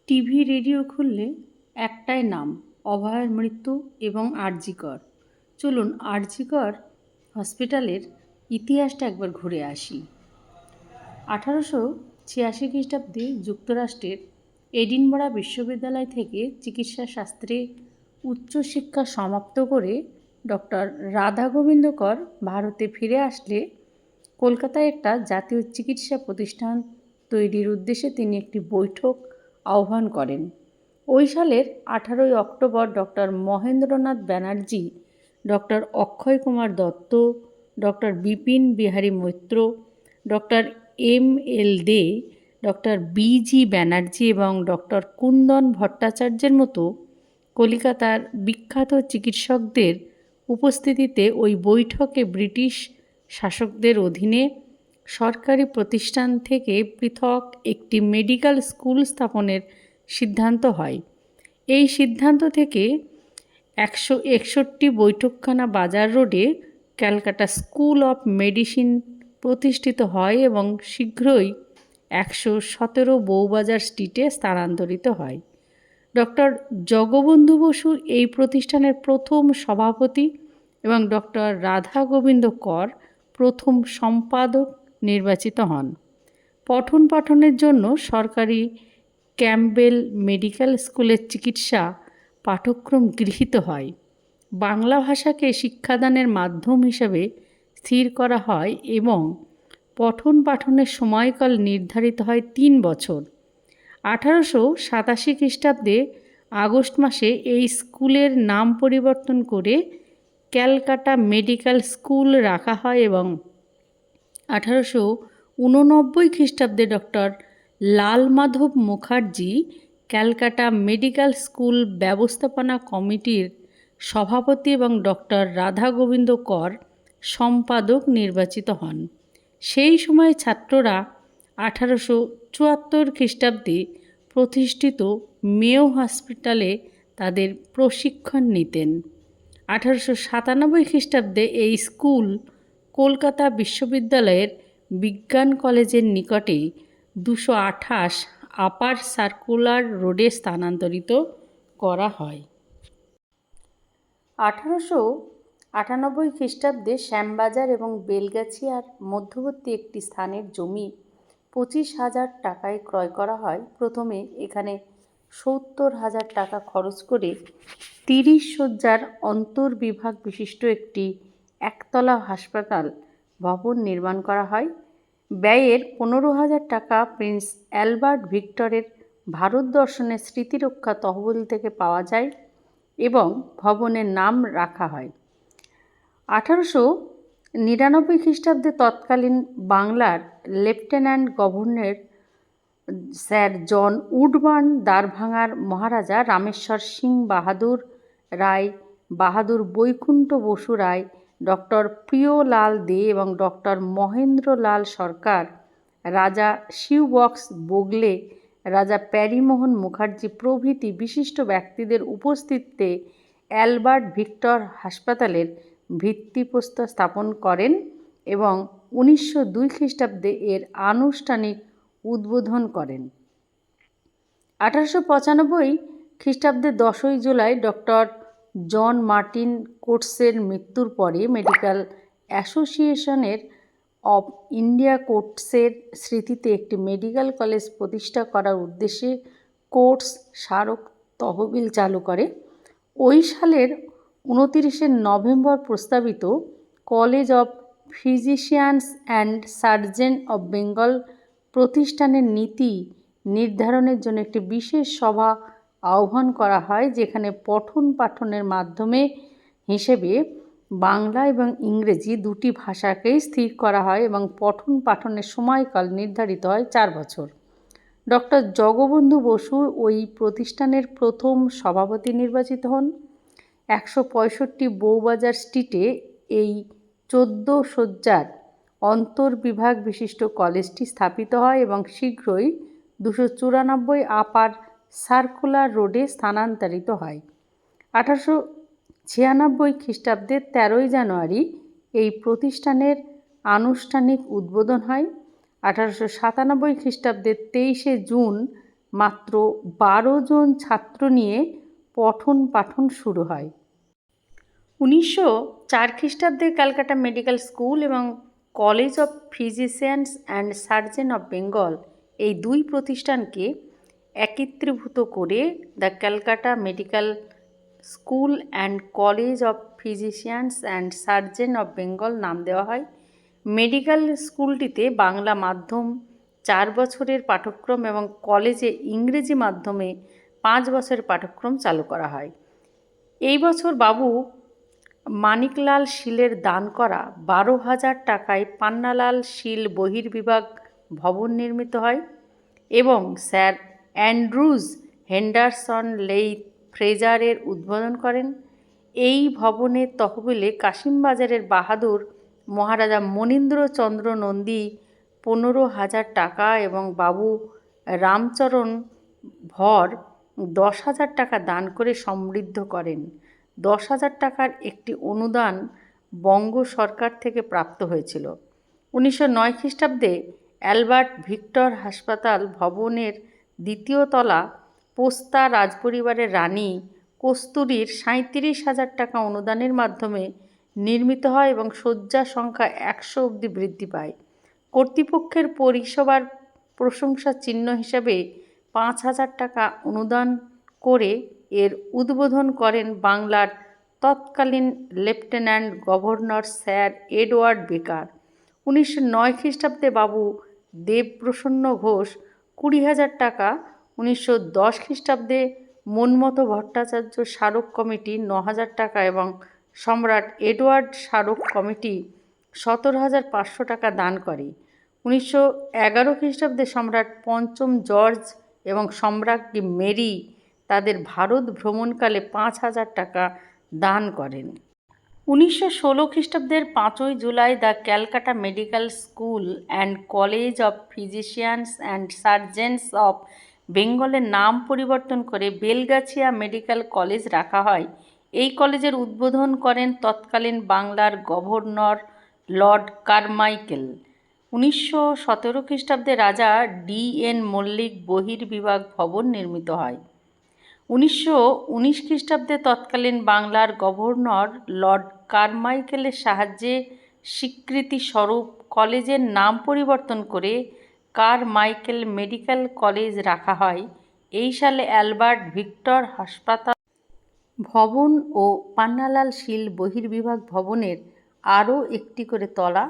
TV radio খুললে একটাই নাম, অভয়ার মৃত্যু এবং আর.জি. কর। চলুন আর.জি. কর হসপিটালের ইতিহাসটা একবার ঘুরে আসি। 1886 খ্রিস্টাব্দে যুক্তরাষ্ট্রের এডিনবরা বিশ্ববিদ্যালয় থেকে চিকিৎসা শাস্ত্রে উচ্চশিক্ষা সমাপ্ত করে ডক্টর রাধা গোবিন্দ কর ভারতে ফিরে আসলে কলকাতায় একটা জাতীয় চিকিৎসা প্রতিষ্ঠান তৈরির উদ্দেশ্যে তিনি একটি বৈঠক আহ্বান করেন। ওই সালের 18 October doctor Mahendranath Banerjee, doctor Akshay Kumar Dutta, doctor Bipin Bihari Maitra, doctor M L. De, doctor B G. Banerjee এবং ডক্টর কুন্দন ভট্টাচার্যের মতো কলিকাতার বিখ্যাত চিকিৎসকদের উপস্থিতিতে ওই বৈঠকে ব্রিটিশ শাসকদের অধীনে সরকারি প্রতিষ্ঠান থেকে পৃথক একটি মেডিকেল স্কুল স্থাপনের সিদ্ধান্ত হয়। এই সিদ্ধান্ত থেকে 161 বৈঠকখানা বাজার রোডে ক্যালকাটা স্কুল অফ মেডিসিন প্রতিষ্ঠিত হয় এবং শীঘ্রই 117 বউবাজার স্ট্রিটে স্থানান্তরিত হয়। ডক্টর জগবন্ধু বসু এই প্রতিষ্ঠানের প্রথম সভাপতি এবং ডক্টর রাধা গোবিন্দ কর প্রথম সম্পাদক নির্বাচিত হন। পঠন পাঠনের জন্য সরকারি ক্যাম্পবেল মেডিকেল স্কুলের চিকিৎসা পাঠ্যক্রম গৃহীত হয়। বাংলা ভাষাকে শিক্ষাদানের মাধ্যম হিসেবে স্থির করা হয় এবং পঠন পাঠনের সময়কাল নির্ধারিত হয় 3 বছর। 1887 খ্রিস্টাব্দে আগস্ট মাসে এই স্কুলের নাম পরিবর্তন করে ক্যালকাটা মেডিকেল স্কুল রাখা হয় এবং 1889 খ্রিস্টাব্দে doctor Lalmadhab Mukherjee Calcutta medical school ব্যবস্থাপনা কমিটির সভাপতি এবং ডক্টর রাধা গোবিন্দ কর সম্পাদক নির্বাচিত হন। সেই সময় ছাত্ররা 1874 খ্রিস্টাব্দে প্রতিষ্ঠিত মেও হসপিটালে তাদের প্রশিক্ষণ নিতেন। 1897 খ্রিস্টাব্দে এই স্কুল কলকাতা বিশ্ববিদ্যালয়ের বিজ্ঞান কলেজের নিকটে 228 আপার সার্কুলার রোডে স্থানান্তরিত করা হয়। 1898 খ্রিস্টাব্দে শ্যামবাজার এবং বেলগাছিয়ার মধ্যবর্তী একটি স্থানের জমি 25,000 টাকায় ক্রয় করা হয়। প্রথমে এখানে 70,000 টাকা খরচ করে 30 শয্যার অন্তর্বিভাগ বিশিষ্ট একটি একতলা হাসপাতাল ভবন নির্মাণ করা হয়। ব্যয়ের 15,000 টাকা প্রিন্স অ্যালবার্ট ভিক্টরের ভারত দর্শনের স্মৃতিরক্ষা তহবিল থেকে পাওয়া যায় এবং ভবনের নাম রাখা হয়। 1899 খ্রিস্টাব্দে তৎকালীন বাংলার লেফটেন্যান্ট গভর্নর স্যার জন উডবার্ন, দ্বারভাঙার মহারাজা রামেশ্বর সিং বাহাদুর রায়, বাহাদুর বৈকুণ্ঠ বসু রায়, ডক্টর প্রিয়লাল দে এবং ডক্টর মহেন্দ্রলাল সরকার, রাজা শিববক্স বোগলে, রাজা প্যারীমোহন মুখার্জি প্রভৃতি বিশিষ্ট ব্যক্তিদের উপস্থিতিতে অ্যালবার্ট ভিক্টর হাসপাতালের ভিত্তিপ্রস্তর স্থাপন করেন এবং 1902 খ্রিস্টাব্দে এর আনুষ্ঠানিক উদ্বোধন করেন। 1895 খ্রিস্টাব্দে 10 জুলাই ডক্টর জন মার্টিন কোটসের মৃত্যুর পরে মেডিকেল অ্যাসোসিয়েশনের অব ইন্ডিয়া কোটসের স্মৃতিতে একটি মেডিকেল কলেজ প্রতিষ্ঠা করার উদ্দেশ্যে কোটস স্মারক তহবিল চালু করে। ওই সালের 29 নভেম্বর প্রস্তাবিত college of physicians and surgeon of Bengal প্রতিষ্ঠানের নীতি নির্ধারণের জন্য একটি বিশেষ সভা আহ্বান করা হয়, যেখানে পঠন পাঠনের মাধ্যমে হিসেবে বাংলা এবং ইংরেজি দুটি ভাষাকেই স্থির করা হয় এবং পঠন পাঠনের সময়কাল নির্ধারিত হয় 4 বছর। ডক্টর জগবন্ধু বসু ওই প্রতিষ্ঠানের প্রথম সভাপতি নির্বাচিত হন। 165 বউবাজার স্ট্রিটে এই 14 শয্যার অন্তর্বিভাগ বিশিষ্ট কলেজটি স্থাপিত হয় এবং শীঘ্রই 294 আপার সার্কুলার রোডে স্থানান্তরিত হয়। 1896 খ্রিস্টাব্দে 13 জানুয়ারি এই প্রতিষ্ঠানের আনুষ্ঠানিক উদ্বোধন হয়। 1897 খ্রিস্টাব্দের 23 জুন মাত্র 12 জন ছাত্র নিয়ে পঠন পাঠন শুরু হয়। 1904 খ্রিস্টাব্দে ক্যালকাটা মেডিকেল স্কুল এবং college of physicians and surgeon of Bengal এই দুই প্রতিষ্ঠানকে একত্রীভূত করে the Calcutta medical school and college of physicians and surgeon of Bengal নাম দেওয়া হয়। মেডিকেল স্কুলটিতে বাংলা মাধ্যম 4 বছরের পাঠ্যক্রম এবং কলেজে ইংরেজি মাধ্যমে 5 বছরের পাঠ্যক্রম চালু করা হয়। এই বছর বাবু মানিকলাল শীলের দান করা 12,000 টাকায় পান্নালাল শীল বহির্বিভাগ ভবন নির্মিত হয় এবং স্যার অ্যান্ড্রুজ হেন্ডারসন লেইথ ফ্রেজারের উদ্বোধন করেন। এই ভবনের তহবিলে কাশিমবাজারের বাহাদুর মহারাজা মনীন্দ্রচন্দ্র নন্দী 15,000 টাকা এবং বাবু রামচরণ ভর 10,000 টাকা দান করে সমৃদ্ধ করেন। 10,000 টাকার একটি অনুদান বঙ্গ সরকার থেকে প্রাপ্ত হয়েছিল। 1909 খ্রিস্টাব্দে অ্যালবার্ট ভিক্টর হাসপাতাল ভবনের 2য় তলা পোস্তা রাজপরিবারের রানী কস্তুরীর 37,000 টাকা অনুদানের মাধ্যমে নির্মিত হয় এবং শয্যা সংখ্যা 100 অবধি বৃদ্ধি পায়। কর্তৃপক্ষের পরিষেবার প্রশংসা চিহ্ন হিসাবে 5,000 টাকা অনুদান করে এর উদ্বোধন করেন বাংলার তৎকালীন লেফটেন্যান্ট গভর্নর স্যার এডওয়ার্ড বেকার। 1909 খ্রিস্টাব্দে বাবু দেবপ্রসন্ন ঘোষ 20,000 টাকা, 1910 খ্রিস্টাব্দে মনমতো ভট্টাচার্য স্মারক কমিটি 9,000 টাকা এবং সম্রাট এডওয়ার্ড স্মারক কমিটি 17,500 টাকা দান করে। 1911 খ্রিস্টাব্দে সম্রাট পঞ্চম জর্জ এবং সম্রাজ্ঞী মেরি তাদের ভারত ভ্রমণকালে 5,000 টাকা দান করেন। 1916 খ্রিস্টাব্দের 5ই July the Calcutta medical school and college of physicians and surgeons of বেঙ্গলের নাম পরিবর্তন করে বেলগাছিয়া মেডিকেল কলেজ রাখা হয়। এই কলেজের উদ্বোধন করেন তৎকালীন বাংলার গভর্নর লর্ড কারমাইকেল। 1917 খ্রিস্টাব্দে রাজা D.N. মল্লিক বহির্বিভাগ ভবন নির্মিত হয়। 1919 খ্রিস্টাব্দে তৎকালীন বাংলার গভর্নর লর্ড কারমাইকেলের সাহায্যে স্বীকৃতিস্বরূপ কলেজের নাম পরিবর্তন করে কারমাইকেল মেডিকেল কলেজ রাখা হয়। এই সালে অ্যালবার্ট ভিক্টর হাসপাতাল ভবন ও পান্নালাল শীল বহির্বিভাগ ভবনের আরও একটি করে তলা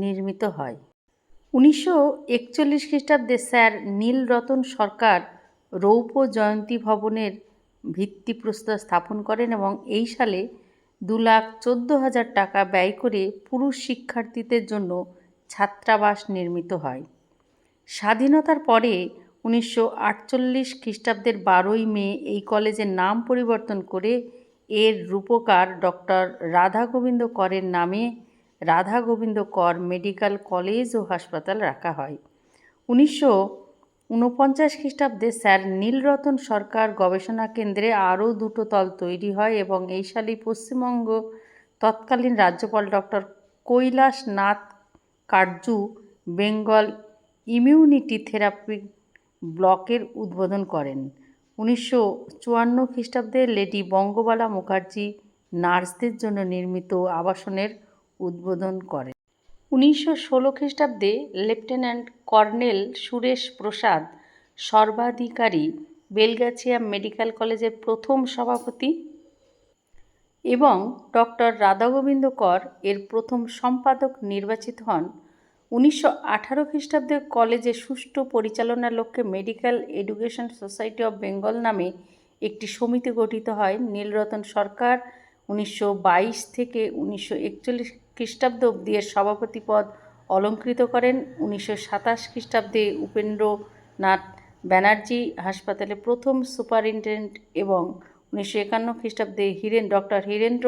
নির্মিত হয়। 1941 খ্রিস্টাব্দে স্যার নীলরতন সরকার রৌপ্য জয়ন্তী ভবনের ভিত্তিপ্রস্তর স্থাপন করেন এবং এই সালে 2,14,000 টাকা ব্যয় করে পুরুষ শিক্ষার্থীদের জন্য ছাত্রাবাস নির্মিত হয়। স্বাধীনতার পরে 1948 খ্রিস্টাব্দের 12ই মে এই কলেজের নাম পরিবর্তন করে এর রূপকার ডক্টর রাধাগোবিন্দ করের নামে রাধাগোবিন্দ কর মেডিকেল কলেজ ও হাসপাতাল রাখা হয়। 1949 খ্রিস্টাব্দে স্যার নীলরতন সরকার গবেষণা কেন্দ্রে আরও 2টো তল তৈরি হয় এবং এই সালেই পশ্চিমবঙ্গ তৎকালীন রাজ্যপাল doctor Kailashnath Katju Bengal immunity therapy ব্লকের উদ্বোধন করেন। 1954 খ্রিস্টাব্দে লেডি বঙ্গবালা মুখার্জি নার্সদের জন্য নির্মিত আবাসনের উদ্বোধন করেন। 1916 খ্রিস্টাব্দে লেফটেন্যান্ট কর্নেল সুরেশ প্রসাদ সর্বাধিকারী বেলগাছিয়া মেডিকেল কলেজের প্রথম সভাপতি এবং ডক্টর রাধাগোবিন্দ কর এর প্রথম সম্পাদক নির্বাচিত হন। 1918 খ্রিস্টাব্দে কলেজের সুষ্ঠু পরিচালনার লক্ষ্যে medical education society of Bengal নামে একটি সমিতি গঠিত হয়। নীলরতন সরকার 1922 থেকে 1941 খ্রিস্টাব্দ অবধি এর সভাপতি পদ অলঙ্কৃত করেন। 1927 খ্রিস্টাব্দে উপেন্দ্রনাথ ব্যানার্জি হাসপাতালে প্রথম সুপারিনটেন্ডেন্ট এবং 1951 খ্রিস্টাব্দে ডক্টর হীরেন্দ্র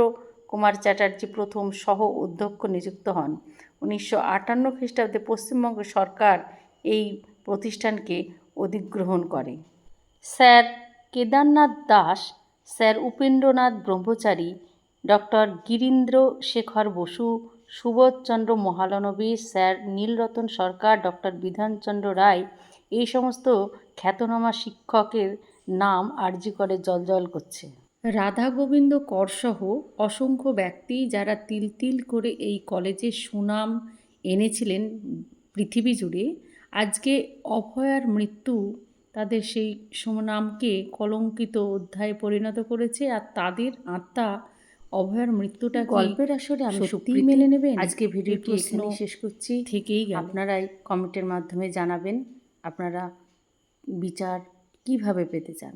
কুমার চ্যাটার্জি প্রথম সহ অধ্যক্ষ নিযুক্ত হন। 1958 খ্রিস্টাব্দে পশ্চিমবঙ্গ সরকার এই প্রতিষ্ঠানকে অধিগ্রহণ করে। স্যার কেদারনাথ দাস, স্যার উপেন্দ্রনাথ ব্রহ্মচারী, ডক্টর গিরীন্দ্র শেখর বসু, সুবোধচন্দ্র মহালনবী, স্যার নীলরতন সরকার, ডক্টর বিধানচন্দ্র রায় এই সমস্ত খ্যাতনামা শিক্ষকের নাম আরজি করে জ্বলজ্বল করছে। রাধা গোবিন্দ করসহ অসংখ্য ব্যক্তি যারা তিল তিল করে এই কলেজের সুনাম এনেছিলেন পৃথিবী জুড়ে, আজকে অভয়ার মৃত্যু তাদের সেই সুনামকে কলঙ্কিত অধ্যায়ে পরিণত করেছে। আর তাদের আত্মা অভয়ার মৃত্যুটা গল্পের আসরে আমি সত্যিই মেনে নেবেন? আজকে ভিডিওটি এখানেই শেষ করছি। থেকেই আপনারাই কমেন্টের মাধ্যমে জানাবেন আপনারা বিচার কিভাবে পেতে চান।